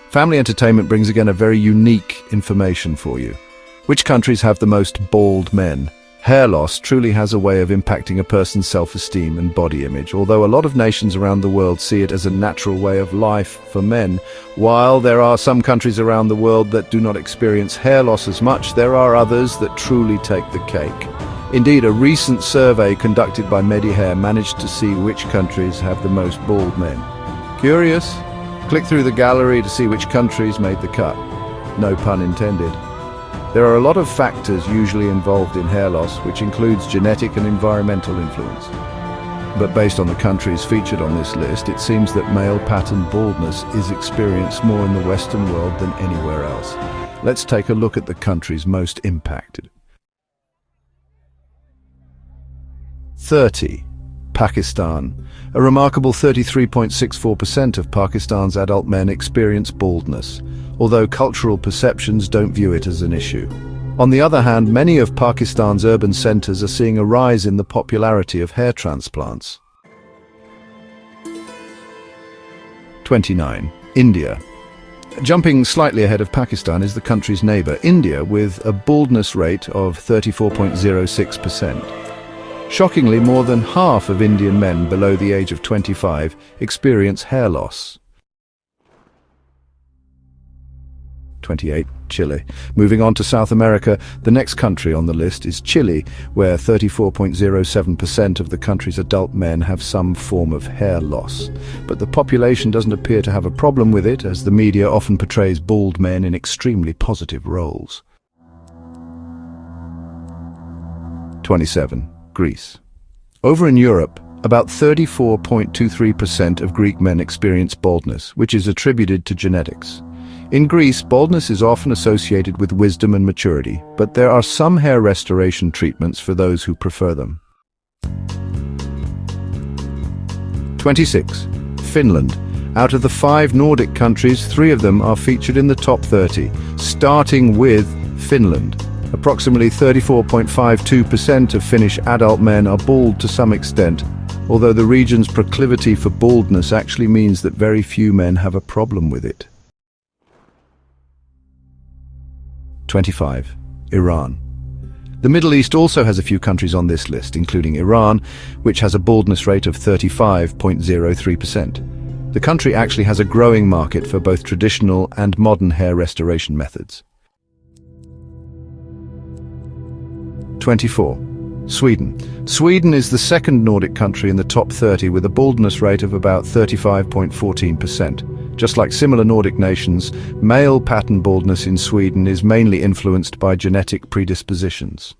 Family Entertainment brings again a very unique information for you. Which countries have the most bald men? Hair loss truly has a way of impacting a person's self-esteem and body image. Although a lot of nations around the world see it as a natural way of life for men, while there are some countries around the world that do not experience hair loss as much, there are others that truly take the cake. Indeed, a recent survey conducted by MediHair managed to see which countries have the most bald men. Curious? Click through the gallery to see which countries made the cut. No pun intended. There are a lot of factors usually involved in hair loss, which includes genetic and environmental influence. But based on the countries featured on this list, it seems that male pattern baldness is experienced more in the Western world than anywhere else. Let's take a look at the countries most impacted. 30. Pakistan. A remarkable 33.64% of Pakistan's adult men experience baldness, although cultural perceptions don't view it as an issue. On the other hand, many of Pakistan's urban centers are seeing a rise in the popularity of hair transplants. 29. India. Jumping slightly ahead of Pakistan is the country's neighbor, India, with a baldness rate of 34.06%. Shockingly, more than half of Indian men below the age of 25 experience hair loss. 28. Chile. Moving on to South America, the next country on the list is Chile, where 34.07% of the country's adult men have some form of hair loss. But the population doesn't appear to have a problem with it, as the media often portrays bald men in extremely positive roles. 27. Greece. Over in Europe, about 34.23% of Greek men experience baldness, which is attributed to genetics. In Greece, baldness is often associated with wisdom and maturity, but there are some hair restoration treatments for those who prefer them. 26. Finland. Out of the 5 Nordic countries, 3 of them are featured in the top 30, starting with Finland. Approximately 34.52% of Finnish adult men are bald to some extent, although the region's proclivity for baldness actually means that very few men have a problem with it. 25. Iran. The Middle East also has a few countries on this list, including Iran, which has a baldness rate of 35.03%. The country actually has a growing market for both traditional and modern hair restoration methods. 24. Sweden. Sweden is the second Nordic country in the top 30 with a baldness rate of about 35.14%. Just like similar Nordic nations, male pattern baldness in Sweden is mainly influenced by genetic predispositions.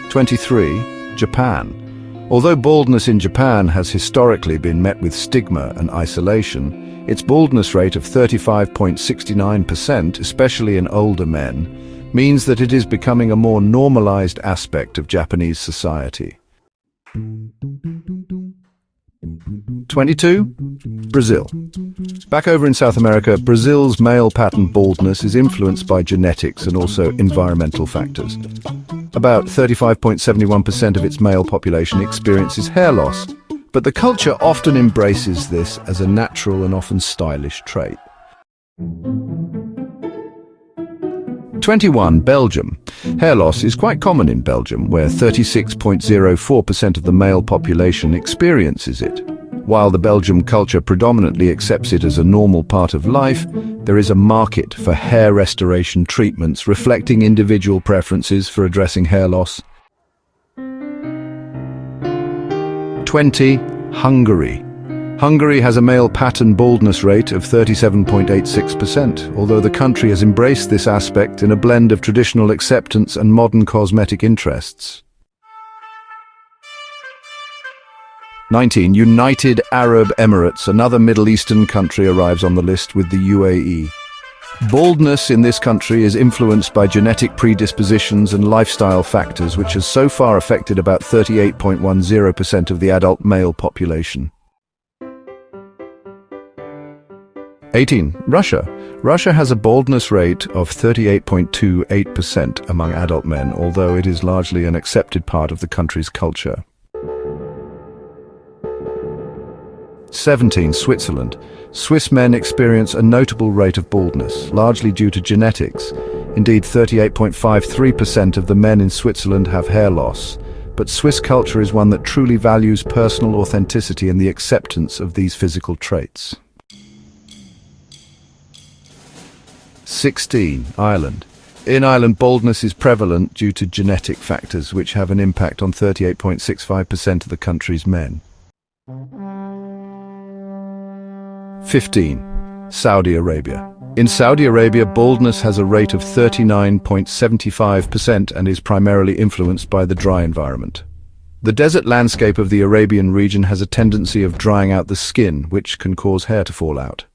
23. Japan. Although baldness in Japan has historically been met with stigma and isolation, its baldness rate of 35.69%, especially in older men, means that it is becoming a more normalized aspect of Japanese society. 22. Brazil. Back over in South America, Brazil's male pattern baldness is influenced by genetics and also environmental factors. About 35.71% of its male population experiences hair loss, but the culture often embraces this as a natural and often stylish trait. 21. Belgium. Hair loss is quite common in Belgium, where 36.04% of the male population experiences it. While the Belgian culture predominantly accepts it as a normal part of life, there is a market for hair restoration treatments reflecting individual preferences for addressing hair loss. 20. Hungary. Hungary has a male pattern baldness rate of 37.86%, although the country has embraced this aspect in a blend of traditional acceptance and modern cosmetic interests. 19. United Arab Emirates. Another Middle Eastern country arrives on the list with the UAE. Baldness in this country is influenced by genetic predispositions and lifestyle factors, which has so far affected about 38.10% of the adult male population. 18. Russia. Russia has a baldness rate of 38.28% among adult men, although it is largely an accepted part of the country's culture. 17. Switzerland. Swiss men experience a notable rate of baldness, largely due to genetics. Indeed, 38.53% of the men in Switzerland have hair loss. But Swiss culture is one that truly values personal authenticity and the acceptance of these physical traits. 16. Ireland. In Ireland, baldness is prevalent due to genetic factors, which have an impact on 38.65% of the country's men. 15. Saudi Arabia. In Saudi Arabia, baldness has a rate of 39.75% and is primarily influenced by the dry environment. The desert landscape of the Arabian region has a tendency of drying out the skin, which can cause hair to fall out.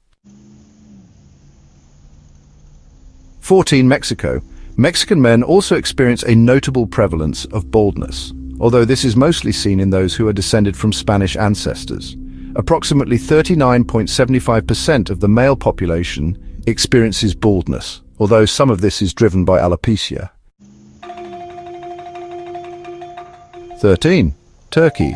14. Mexico. Mexican men also experience a notable prevalence of baldness, although this is mostly seen in those who are descended from Spanish ancestors. Approximately 39.75% of the male population experiences baldness, although some of this is driven by alopecia. 13. Turkey.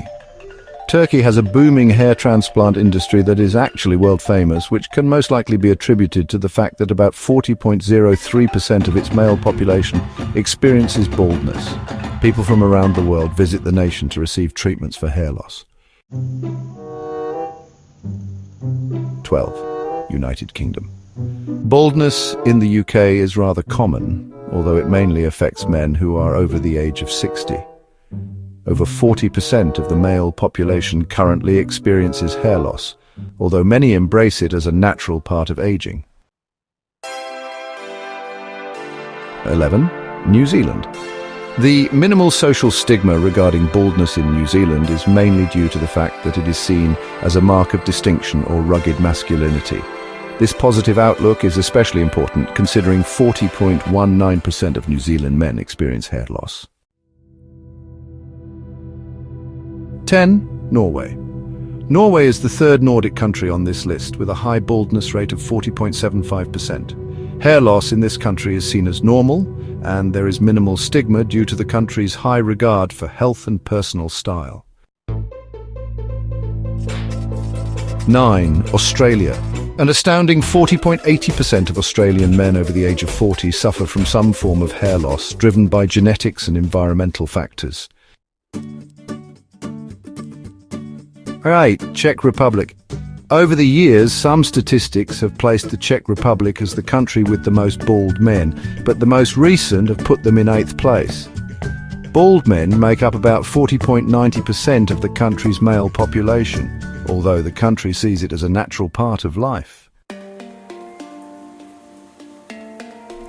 Turkey has a booming hair transplant industry that is actually world famous, which can most likely be attributed to the fact that about 40.03% of its male population experiences baldness. People from around the world visit the nation to receive treatments for hair loss. 12. United Kingdom. Baldness in the UK is rather common, although it mainly affects men who are over the age of 60. Over 40% of the male population currently experiences hair loss, although many embrace it as a natural part of aging. 11. New Zealand. The minimal social stigma regarding baldness in New Zealand is mainly due to the fact that it is seen as a mark of distinction or rugged masculinity. This positive outlook is especially important considering 40.19% of New Zealand men experience hair loss. 10. Norway. Norway is the third Nordic country on this list with a high baldness rate of 40.75%. Hair loss in this country is seen as normal, and there is minimal stigma due to the country's high regard for health and personal style. 9. Australia. An astounding 40.80% of Australian men over the age of 40 suffer from some form of hair loss driven by genetics and environmental factors. Alright, Czech Republic. Over the years, some statistics have placed the Czech Republic as the country with the most bald men, but the most recent have put them in 8th place. Bald men make up about 40.90% of the country's male population, although the country sees it as a natural part of life.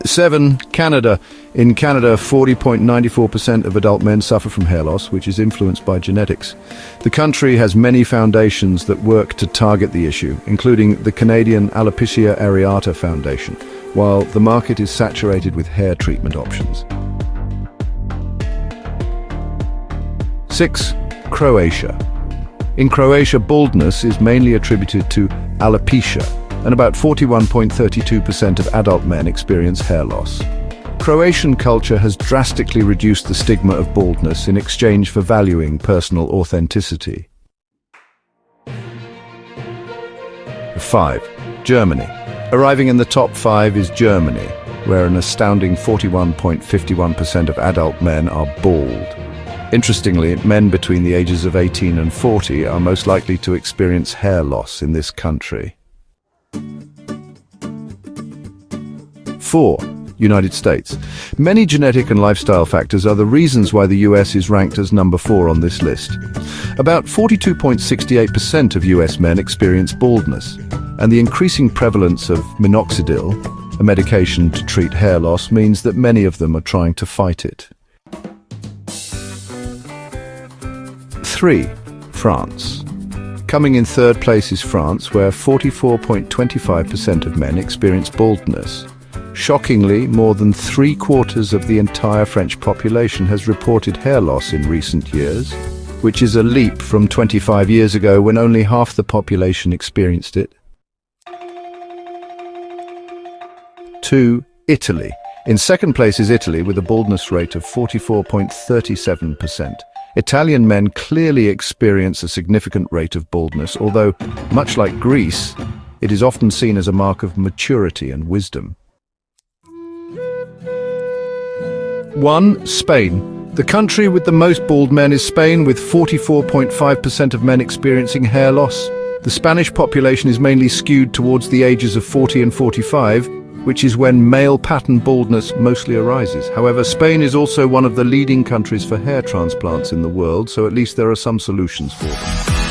7. Canada. In Canada, 40.94% of adult men suffer from hair loss, which is influenced by genetics. The country has many foundations that work to target the issue, including the Canadian Alopecia Areata Foundation, while the market is saturated with hair treatment options. 6. Croatia. In Croatia, baldness is mainly attributed to alopecia, and about 41.32% of adult men experience hair loss. Croatian culture has drastically reduced the stigma of baldness in exchange for valuing personal authenticity. 5. Germany. Arriving in the top 5 is Germany, where an astounding 41.51% of adult men are bald. Interestingly, men between the ages of 18 and 40 are most likely to experience hair loss in this country. 4. United States. Many genetic and lifestyle factors are the reasons why the US is ranked as number 4 on this list. About 42.68% of US men experience baldness, and the increasing prevalence of minoxidil, a medication to treat hair loss, means that many of them are trying to fight it. 3. France. Coming in 3rd place is France, where 44.25% of men experience baldness. Shockingly, more than 3/4 of the entire French population has reported hair loss in recent years, which is a leap from 25 years ago when only half the population experienced it. 2. Italy. In 2nd place is Italy with a baldness rate of 44.37%. Italian men clearly experience a significant rate of baldness, although, much like Greece, it is often seen as a mark of maturity and wisdom. 1. Spain. The country with the most bald men is Spain, with 44.5% of men experiencing hair loss. The Spanish population is mainly skewed towards the ages of 40 and 45, which is when male pattern baldness mostly arises. However, Spain is also one of the leading countries for hair transplants in the world, so at least there are some solutions for them.